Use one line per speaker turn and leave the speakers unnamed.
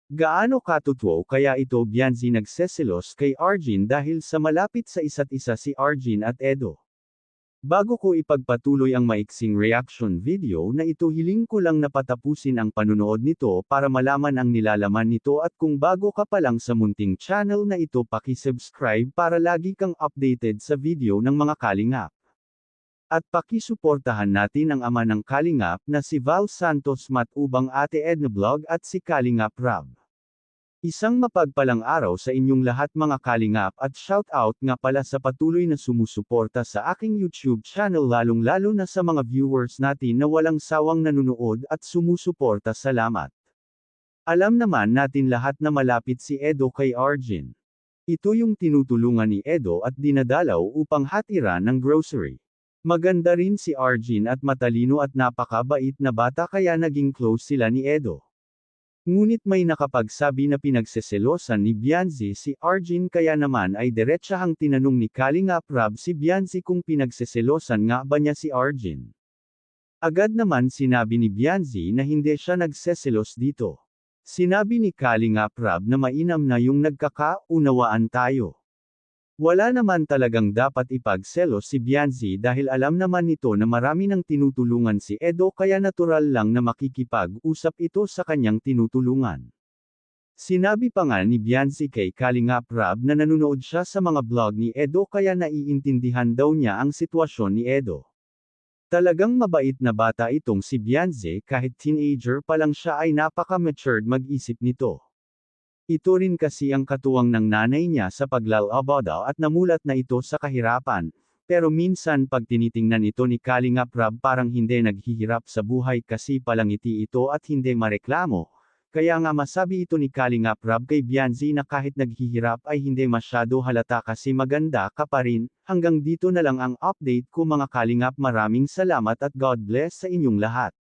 Gaano katotoo kaya ito Bianzi nagseselos kay Arjin dahil sa malapit sa isa't isa si Arjin at Edo? Bago ko ipagpatuloy ang maiksing reaction video na ito hiling ko lang na patapusin ang panunood nito para malaman ang nilalaman nito at kung bago ka pa lang sa munting channel na ito paki-subscribe para lagi kang updated sa video ng mga kalingap. At pakisuportahan natin ang ama ng kalingap na si Val Santos Matubang Ate Edna Vlog at si Kalingap Rab. Isang mapagpalang araw sa inyong lahat mga kalingap at shoutout nga pala sa patuloy na sumusuporta sa aking YouTube channel lalong-lalo na sa mga viewers natin na walang sawang nanunood at sumusuporta salamat. Alam naman natin lahat na malapit si Edo kay Arjin. Ito yung tinutulungan ni Edo at dinadalaw upang hatiran ng grocery. Maganda rin si Arjin at matalino at napakabait na bata kaya naging close sila ni Edo. Ngunit may nakapagsabi na pinagseselosan ni Bianzi si Arjin kaya naman ay diretsahang tinanong ni Kalingap Rab si Bianzi kung pinagseselosan nga ba niya si Arjin. Agad naman sinabi ni Bianzi na hindi siya nagseselos dito. Sinabi ni Kalingap Rab na mainam na yung nagkakaunawaan tayo. Wala naman talagang dapat ipagselos si Bianzi dahil alam naman nito na marami nang tinutulungan si Edo kaya natural lang na makikipag-usap ito sa kanyang tinutulungan. Sinabi pa nga ni Bianzi kay Kalingap Rab na nanonood siya sa mga vlog ni Edo kaya naiintindihan daw niya ang sitwasyon ni Edo. Talagang mabait na bata itong si Bianzi kahit teenager pa lang siya ay napaka-matured mag-isip nito. Ito rin kasi ang katuwang ng nanay niya sa paglalabada at namulat na ito sa kahirapan, pero minsan pag tinitingnan ito ni Kalingap Rab parang hindi naghihirap sa buhay kasi palangiti ito at hindi mareklamo, kaya nga masabi ito ni Kalingap Rab kay Bianzi na kahit naghihirap ay hindi masyado halata kasi maganda ka pa rin. Hanggang dito na lang ang update ko mga kalingap, maraming salamat at God bless sa inyong lahat.